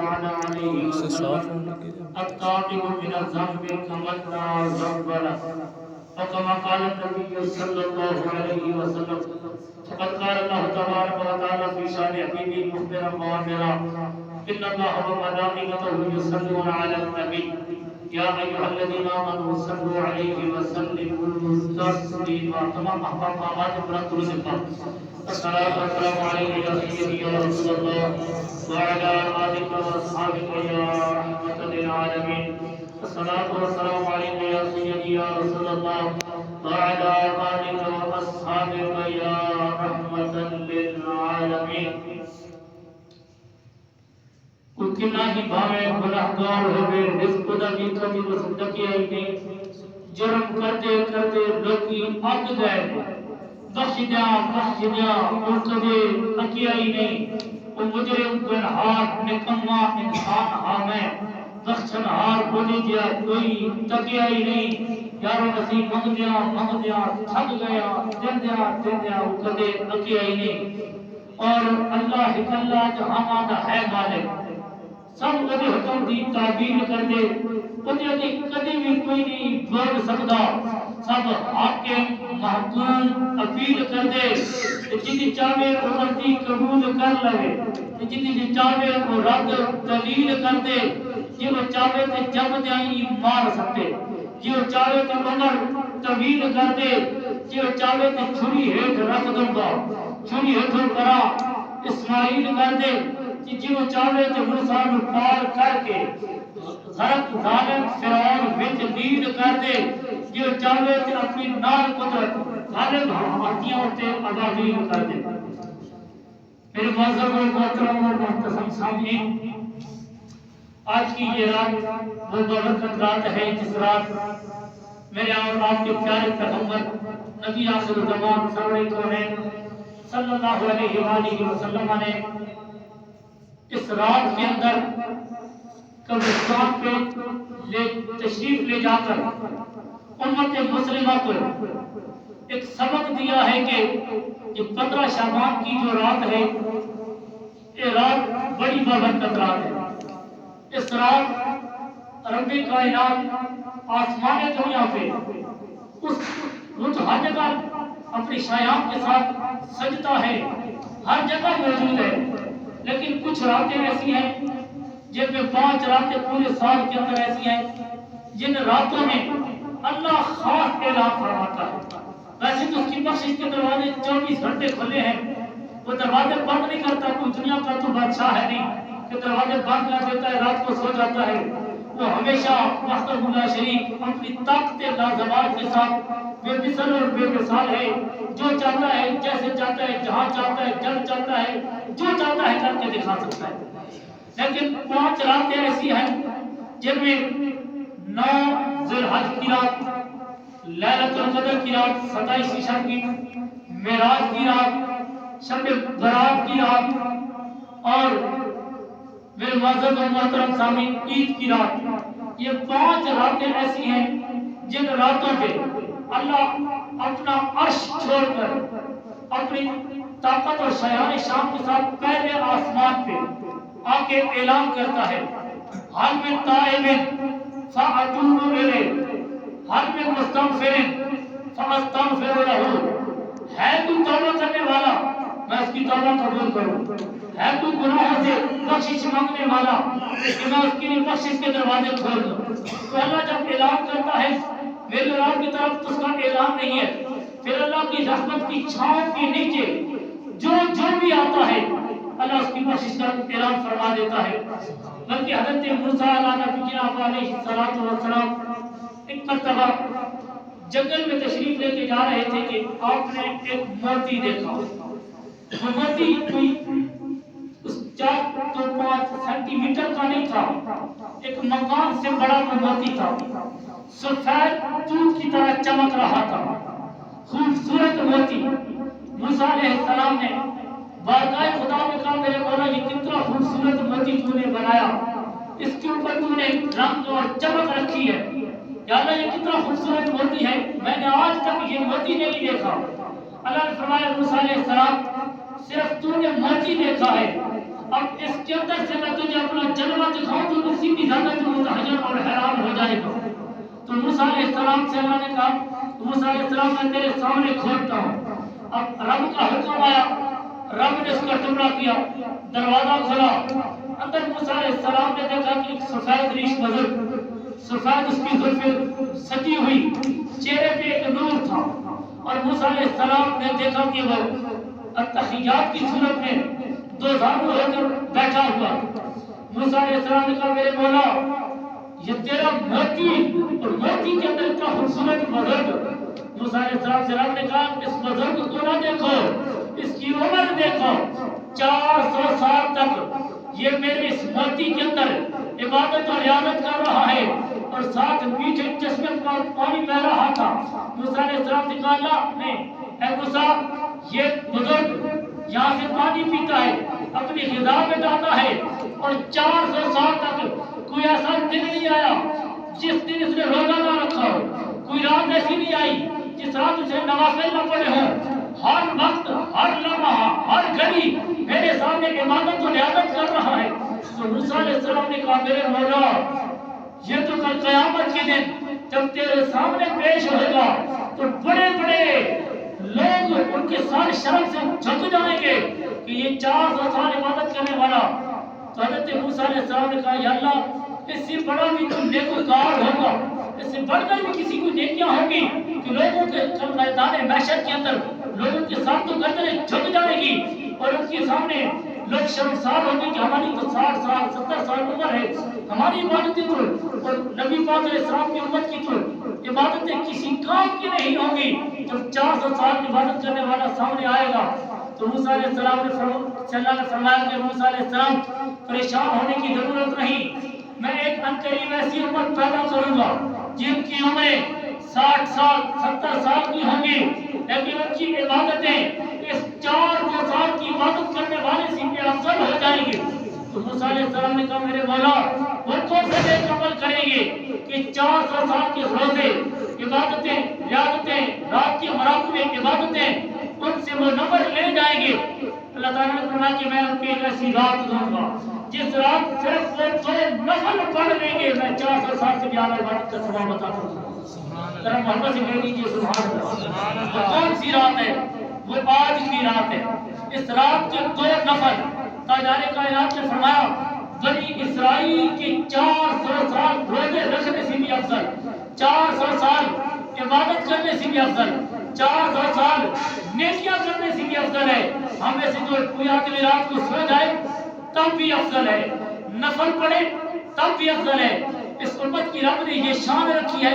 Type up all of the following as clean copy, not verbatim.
وعلى آله الطائب من الذنب كمن لا ذنب له وكما قال النبي صلى الله عليه وسلم فقد قال الله تبارك وتعالى في شان حبيبه مخبرا وامرا ان الله وملائكته يصلون على النبي يا ايها الذين امنوا صلوا عليه وسلموا تسليما تمام احباب آباد برات رسول الصلاة والسلام عليك يا سيدي يا رسول الله وعلى آلك وأصحابك يا رحمة للعالمين الصلاة والسلام عليك يا سيدي يا رسول الله وعلى آلك وأصحابك يا رحمة للعالمين کوئی کنا ہی بھاوے گناہگار ہوئے رزق دا بھی کبھی وصدقی آئی نہیں جرم کرتے لوگی آگ گئے بخش دیا اور کبھی اکیائی نہیں وہ مجرم گنہار نکمہ انسان ہمیں بخشنہار بولی دیا کوئی تکیائی نہیں یارو نصیب مانگ دیا تھک گیا دن دیا وہ کبھی اکیائی نہیں اور اللہ ہکلہ جہاں مانا ہے مالک سب کدی حکم دی تعبیر کر دے کدی بھی کوئی نہیں بول سکتا سب حاکم محکوم اپیل کر دے جنی چاہے وہ مرضی قبول کر لے جنی چاہے وہ رد دلیل کر دے جو چاہے تو جب دیں مار سکتے جو چاہے تو عمر طویل کر دے جو چاہے تو چھری ہیٹھ رکھ دوں گا چھری ہیٹھوں کرا اسماعیل کر دے جو چاہے تو موسیٰ نو پار کر کے غرق ظالم فرعون وچ لیڈ کر دے جو چاہے تو اپنی نال قدرت غالب ہاتھیاں تے ابابیل کر دے میرے معزز و محترم اور محترم سامعین آج کی یہ رات وہ برکت رات ہے جس رات میرے اور آپ کے پیارے پیغمبر نبی آخر زمان سرور کونین صلی اللہ علیہ وآلہ وسلم نے اس رات کے اندر قبرستان پہ تشریف لے جا کر امت مسلمہ کو ایک سبق دیا ہے کہ یہ 15 شعبان کی جو رات ہے یہ رات بڑی بابرکت رات ہے اس رات رب کائنات آسمان دنیا پہ وہ تو ہر جگہ اپنی شایان کے ساتھ سجدہ ہے ہر جگہ موجود ہے لیکن کچھ راتیں ایسی ہیں جن میں 5 راتیں پورے سال کے اندر ایسی ہیں جن راتوں میں اللہ خاص اعلان فرماتا ہے ویسے تو اس کی بخشش کے دروازے 24 گھنٹے کھلے ہیں وہ دروازے بند نہیں کرتا کوئی دنیا کا تو بادشاہ ہے نہیں کہ دروازے بند کر دیتا ہے رات کو سو جاتا ہے وہ ہمیشہ وحدہ لا شریک اپنی طاقت لازوال کے ساتھ بے مثل اور بے مثال ہے جو چاہتا ہے جیسے چاہتا ہے جہاں چاہتا ہے جب چاہتا ہے جو چاہتا ہے کر کے دکھا سکتا ہے لیکن 5 راتیں ایسی ہیں جن میں 9 ذی الحج کی رات لیلۃ القدر کی رات 27 شب کی معراج کی رات شب برات کی رات اور میرے معزز و محترم سامعین عید کی رات یہ 5 راتیں ایسی ہیں جن راتوں پہ اللہ اپنا عرش چھوڑ کر اپنی طاقت اور شایان شان کے ساتھ پہلے آسمان پہ آ کے اعلان کرتا ہے حل من تائب فأتوب الیہ حل من مستغفر فاستغفر لہ ہے تو توبہ کرنے والا میں اس کی توبہ قبول کروں ہے تو گناہوں سے بخشش مانگنے والا کہ میں اس کے لیے بخشش کے دروازے کھول دوں تو اللہ جب اعلان کرتا ہے میرے رب کی طرف تو اس کا اعلان نہیں ہے پھر اللہ کی رحمت کی چھاؤں کے نیچے جو بھی آتا ہے اللہ اس کی بخشش کا اعلان فرما دیتا ہے بلکہ حضرت موسیٰ علیہ السلام ایک مرتبہ جنگل میں تشریف لے کے جا رہے تھے کہ آپ نے ایک موتی دیکھا وہ موتی کوئی 4 تو 5 سینٹی میٹر کا نہیں تھا ایک مکان سے بڑا موتی تھا سفید دودھ کی طرح چمک رہا تھا خوبصورت موتی موسیٰ علیہ السلام نے بارگاہ خدا میں کہا میرے مولا یہ کتنا خوبصورت موتی تو نے بنایا اس کے اوپر تو نے رنگ اور چمک رکھی ہے یا اللہ یہ کتنا خوبصورت موتی ہے میں نے آج تک یہ موتی نہیں دیکھا اللہ نے فرمایا موسیٰ علیہ السلام صرف تو نے موتی دیکھا ہے اب اس کے اندر سے میں تجھے اپنا جلوہ دکھاؤں تو اسی بھی زیادہ تو متحیر اور حیران ہو جائے گا. تو موسیٰ علیہ السلام سے اللہ نے کہا موسیٰ علیہ السلام میں تیرے سامنے کھولتا ہوں. اب رب کا حکم آیا, رب نے اس کا ٹکڑا کیا, دروازہ کھلا, اندر موسیٰ علیہ السلام نے دیکھا کہ ایک سفید ریش بزرگ, سفید اس کی زلفیں سجی ہوئی, چہرے پہ ایک نور تھا, اور موسیٰ علیہ السلام نے دیکھا کہ وہ التحیات کی صورت میں دو زانو ہو کر بیٹھا ہوا. موسیٰ علیہ السلام نے کہا میرے مولا یہ تیرا موتی, اور موتی کے اندر اتنا خوبصورت بزرگ. موسیٰ علیہ السلام سے رب نے کہا اس بزرگ کو نہ دیکھو, اس کی عمر دیکھو, 400 سال تک یہ میرے اس موتی کے اندر عبادت اور عیادت کر رہا ہے, اور ساتھ میٹھے چشمے کا پانی بہ رہا تھا. موسیٰ علیہ السلام سے کہا اللہ نے اے موسیٰ یہ بزرگ یہاں سے پانی پیتا ہے, اپنی غذا میں جاتا ہے, اور 400 سال تک کوئی ایسا دن نہیں آیا جس دن اس نے روزہ نہ رکھا ہو, کوئی رات ایسی نہیں آئی جس رات اسے نوافل نہ پڑے ہوں. ہر وقت, ہر لمحہ, ہر گھڑی میرے سامنے عبادت و عیادت کر رہا ہے. تو موسیٰ علیہ السلام نے کہا میرے مولا یہ تو کل قیامت کے دن جب تیرے سامنے پیش ہوگا تو بڑے بڑے لوگ ان کے سارے شرم سے جھک جائیں گے کہ یہ 400 سال عبادت کرنے والا. تو حضرت موسیٰ علیہ السلام نے کہا یا اللہ اس سے بڑا بھی تو نیکوکار ہوگا, اس سے بڑھ کر بھی کسی کو نیکیاں ہوں گی کہ لوگوں کے میدان محشر کے اندر لوگوں کے ساتھ تو گردنیں جھک جائے گی, اور ان کے سامنے لوگ شرمسار ہوں گے کہ ہماری تو 60 سال 70 سال عمر ہے, ہماری عبادتیں تو اور نبی پاک علیہ السلام کی امت کی تو عبادتیں کسی کام کی نہیں ہوں گی. جب 400 سال عبادت کرنے والا سامنے آئے گا تو موسیٰ علیہ السلام نے فرمایا کہ موسیٰ علیہ السلام پریشان ہونے کی ضرورت نہیں, میں ایک عنقریب ایسی امت پیدا کروں گا جن کی عمریں 60 سال 70 سال کی ہوں گی, لیکن ان کی عبادتیں اس 400 سال کی عبادت کرنے والے سے بھی افضل ہو جائیں گے. تو موسیٰ علیہ السلام نے کہا میرے مولا وہ کون سے نیک عمل کریں گے کہ 400 سال کے روزے, عبادتیں, عیادتیں, رات کی مراقبے عبادتیں, ان سے وہ نمبر لے جائیں گے. اللہ تعالیٰ نے فرمایا کہ میں ان کی ایک ایسی رات دوں گا جس رات صرف وہ 2 نفل پڑھ لیں گے, میں 400 سال سے بھی اعلیٰ عبادت کا ثواب عطا کروں گا. ذرا محبت سے کہہ دیجیے سبحان اللہ. وہ کون سی رات ہے؟ وہ آج کی رات ہے. اس رات کے 2 نفل تاجدار کائنات نے فرمایا بنی اسرائیل کے 400 سال روزے رکھنے سے بھی افضل, 400 سال عبادت کرنے سے بھی افضل, 400 سال نیکیاں کرنے سے بھی افضل ہے. ہم میں سے جو کوئی آدمی رات کو سو جائے تب بھی افضل ہے, نفل پڑھے تب بھی افضل ہے. اس امت کی رب نے یہ شان رکھی ہے,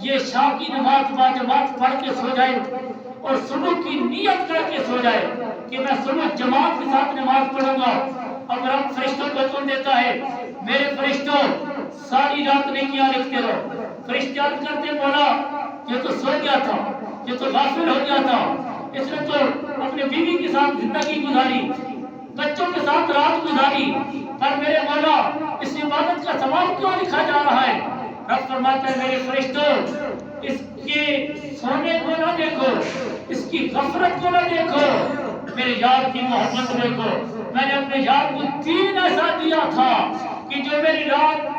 یہ شام کی نماز با جماعت پڑھ کے سو جائے اور صبح کی نیت کر کے سو جائے کہ میں صبح جماعت کے ساتھ نماز پڑھوں گا. اب رب فرشتوں کو حکم دیتا ہے میرے فرشتوں ساری رات نیکیاں لکھتے رہو. فرشتے عرض کرتے مولا یہ تو سو گیا تھا, یہ تو غافل ہو گیا تھا, اس نے تو اپنے بیوی کے ساتھ زندگی گزاری, بچوں کے ساتھ رات گزاری, پر میرے مولا اس عبادت کا ثواب کیوں لکھا جا رہا ہے؟ رب فرماتا ہے میرے فرشتوں اس کے سونے کو نہ دیکھو, اس کی غفلت کو نہ دیکھو, میرے یار کی محبت دیکھو. میں نے اپنے یار کو دین ایسا دیا تھا کہ جو میری رات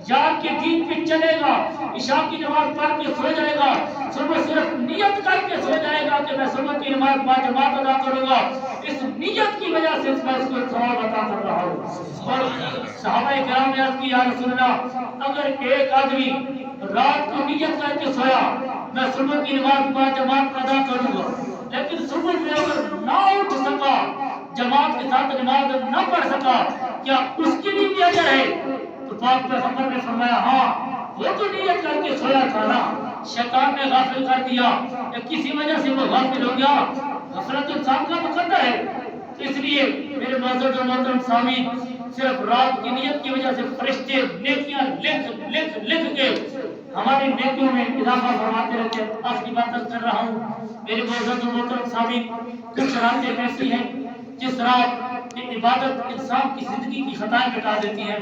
یار کے دین پہ چلے گا, عشاء کی نماز پڑھ کے سو جائے گا, صبح صرف نیت کر کے سو جائے گا کہ میں صبح کی نماز با جماعت ادا کروں گا, اس نیت کی وجہ سے میں اس کو ثواب عطا کر رہا ہوں. اور صحابہ کرام نے عرض کی یا رسول اللہ اگر ایک آدمی رات کو نیت کر کے سویا میں صبح کی نماز با جماعت ادا کروں گا, لیکن صبح میں اگر نہ اٹھ سکا, جماعت کے ساتھ نماز نہ پڑھ سکا, کیا اس کے لیے بھی اجر ہے؟ تو پاک پیغمبر نے فرمایا ہاں وہ تو نیت کر کے سویا تھا نا, شیطان نے غافل کر دیا یا کسی وجہ سے وہ غافل ہو گیا. غفلت انسان کا مقدر ہے. اس لیے میرے معزز و محترم سامعین صرف رات کی نیت کی وجہ سے فرشتے نیکیاں لکھ لکھ لکھ کے ہماری نیکیوں میں اضافہ فرماتے رہتے ہیں. آخری بات کر رہا ہوں میرے معزز و محترم سامعین, کچھ راتیں ایسی ہیں جس رات کی عبادت انسان کی زندگی کی خطائیں مٹا دیتی ہے.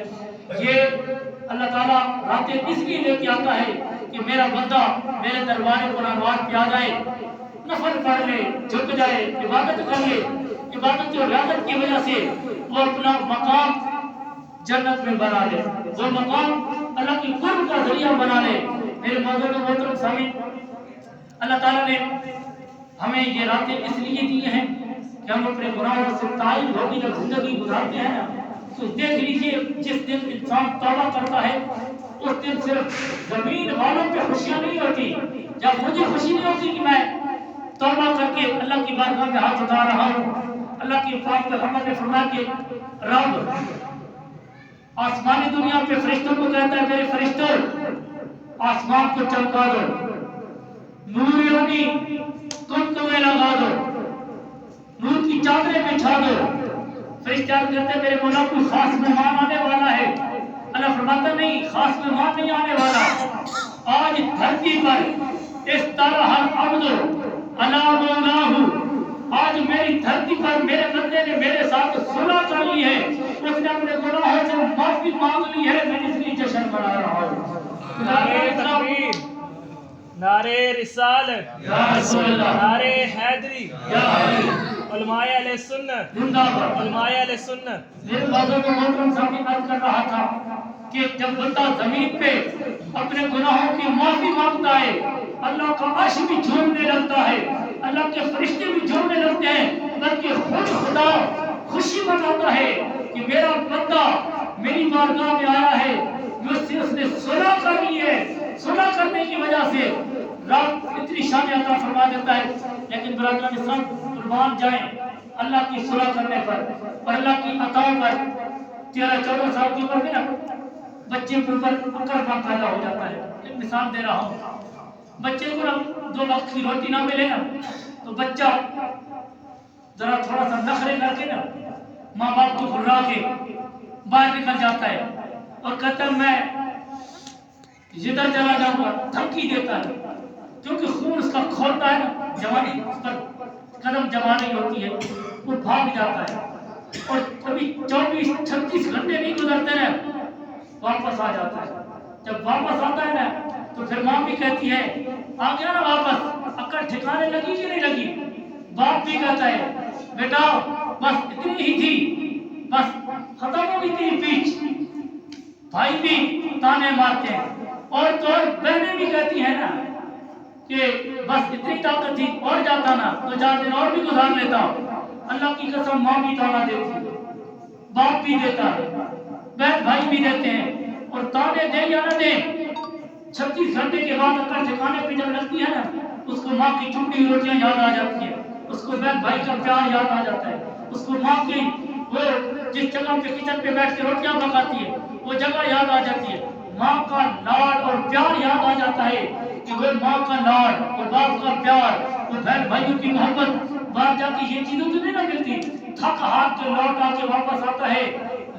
یہ اللہ تعالیٰ راتیں اس لیے لے کے آتا ہے کہ میرا بندہ میرے دربار قرآن وار پہ آ جائے, نفل پڑھ لے, جھک جائے, عبادت کر لے. عبادت اور عیادت کی وجہ سے وہ اپنا مقام جنت میں بنا لے، وہ مقام اللہ کی قرب کا ذریعہ بنا لے۔ میرے معزز محترم سامعین، اللہ تعالیٰ نے ہمیں یہ راتیں اس لیے دی ہیں کہ ہم اپنے گناہوں سے تائب ہو کے جب زندگی گزارتے ہیں نا، تو دیکھ لیجئے جس دن انسان توبہ کرتا ہے اس دن صرف زمین والوں پہ خوشیاں نہیں ہوتی۔ جب مجھے خوشی نہیں ہوتی کہ میں توبہ کر کے اللہ کی بارگاہ میں ہاتھ اٹھا رہا ہوں، اللہ کی پاک پیغمبر نے فرمایا کہ رب آسمانی دنیا پہ فرشتوں کو کہتا ہے، میرے فرشتوں آسمان کو چمکا دو، نور یعنی تمہیں لگا دو، نور کی چادریں بچھا دو۔ فرشتے عرض کرتے ہیں میرے مولا کوئی خاص مہمان آنے والا ہے۔ اللہ فرماتا نہیں، خاص مہمان نہیں آنے والا، آج دھرتی پر اس طرح العبد علی مولاہ، آج میری دھرتی پر میرے بندے نے میرے ساتھ صلح کر لی ہے، اس نے اپنے گناہوں سے معافی مانگ لی ہے، میں اس لیے جشن منا رہا ہوں۔ نعرہ تکبیر، نعرہ رسالت، نعرہ حیدری، علماء علیہ سنت، علماء علیہ سنت۔ میرے معزز محترم سامنے عرض کر رہا تھا کہ جب بندہ زمین پہ اپنے گناہوں کی معافی مانگتا ہے، اللہ کا عرش بھی جھومنے لگتا ہے، اللہ کے فرشتے بھی جھومنے لگتے ہیں، بلکہ خود خدا خوشی مناتا ہے کہ میرا بندہ میری بارگاہ میں آیا ہے، اس نے صلح کر لی ہے، صلح کرنے کی وجہ سے رب اتنی شان عطا فرما دیتا ہے۔ لیکن برادران اسلام، قربان جائیں اللہ کی صلح کرنے پر اور اللہ کی عطاؤں پر۔ 13-14 سال کی عمر میں نا بچے کے اوپر اکڑ پیدا ہو جاتا ہے۔ ایک مثال دے رہا ہوں، بچے کو نا 2 وقت کی روٹی نہ ملے نا تو بچہ ذرا تھوڑا سا نخرے کر کے نا ماں باپ کو گھرا کے باہر نکل جاتا ہے اور کہتا ہے میں جدھر چلا جاؤں گا، دھمکی دیتا ہے، کیونکہ خون اس کا کھولتا ہے نا، جوانی اس پر قدم جما نہیں ہوتی ہے، وہ بھاگ جاتا ہے اور کبھی 24-36 گھنٹے نہیں گزرتے نا واپس آ جاتا ہے۔ جب واپس آتا ہے نا تو پھر ماں بھی کہتی ہے آ گیا نا واپس، اکڑ ٹھکانے لگی کہ نہیں لگی؟ باپ بھی کہتا ہے بیٹا بس اتنی ہی تھی، بس ختم ہو گئی تھی پیچ۔ بھائی بھی تانے مارتے ہیں اور تو بہنیں بھی کہتی ہیں نا کہ بس اتنی طاقت تھی اور جاتا نا تو 4 دن اور بھی گزار لیتا۔ اللہ کی قسم ماں بھی تانا دیتی ہے، باپ بھی دیتا ہے، بہن بھائی بھی دیتے ہیں، اور تانے دے یا نہ دے 36 گھنٹے کے بعد اکڑ ٹھکانے پہ جب لگتی ہے نا اس کو ماں کی چپڑی روٹیاں یاد آ جاتی ہیں، اس کو بہن بھائی کا پیار یاد آ جاتا ہے، اس کو ماں کی وہ جس جگہ پہ کچن پہ بیٹھ کے روٹیاں پکاتی ہے وہ جگہ یاد آ جاتی ہے، ماں کا لاڈ اور پیار یاد آ جاتا ہے کہ وہ ماں کا لاڈ اور باپ کا پیار، وہ بہن بھائیوں کی محبت، باہر جا کے یہ چیزیں تو نہیں نہ ملتی، تھک ہار کے لوٹ آ کے واپس آتا ہے،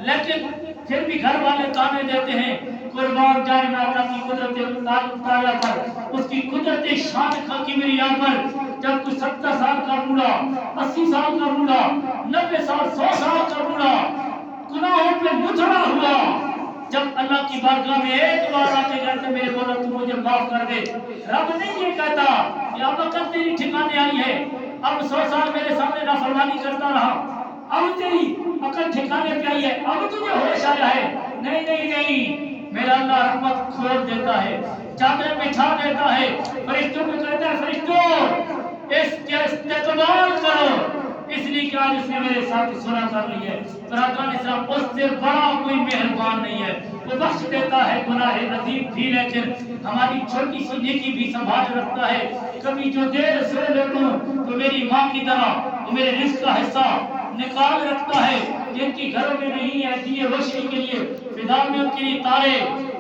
لیکن پھر بھی گھر والے تانے دیتے ہیں۔ قربان جائے میں اللہ کی قدرت تعالیٰ پر، اس کی قدرت شان کا کبریا پر۔ جب کوئی 70 سال کا بوڑھا، 80 سال کا بوڑھا، 90 سال 100 سال کا بوڑھا گناہوں پہ متھڑا ہوا، جب اللہ کی بارگاہ میں ایک بار آ کے کہتے میرے مولا تو مجھے معاف کر دے، رب نہیں یہ کہتا کہ اب عقل تیری ٹھکانے آئی ہے، اب 100 سال میرے سامنے نافرمانی کرتا رہا، اب تیری عقل ٹھکانے پہ آئی ہے، اب تجھے ہوش آیا ہے۔ نہیں نہیں نہیں، میرا اللہ رحمت کھول دیتا ہے، چادریں بچھا دیتا ہے، فرشتوں کو کہتا ہے فرشتوں اس کے استقبال کرو، اس لیے کہ آج اس نے میرے ساتھ صلح کر لی ہے۔ برادران اسلام، اس سے بڑا کوئی مہربان نہیں ہے، وہ بخش دیتا ہے گناہ عظیم بھی، لیکن ہماری چھوٹی سی نیکی بھی سنبھال رکھتا ہے۔ کبھی جو دیر سو لیٹوں تو میری ماں کی طرح وہ میرے رزق کا حصہ نکال رکھتا ہے، جن کی گھروں میں نہیں ہے دیے روشنی کے لیے فضا میں ان کے لیے تارے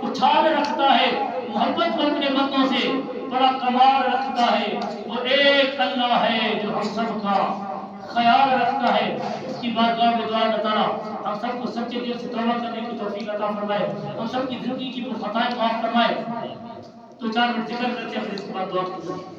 اچھال رکھتا ہے، محبت اپنے بندوں سے بڑا کمال رکھتا ہے۔ وہ ایک اللہ ہے جو ہم سب کا خیال رکھتا ہے۔ اس کی بارگاہ میں دعا اللہ تعالیٰ ہم سب کو سچے دل سے توبہ کرنے کی توفیق عطا فرمائے، ہم سب کی زندگی کی خطائیں معاف فرمائے۔ تو 4 منٹ ذکر کرتے ہیں پھر اس کے بعد دعا کرتے ہیں۔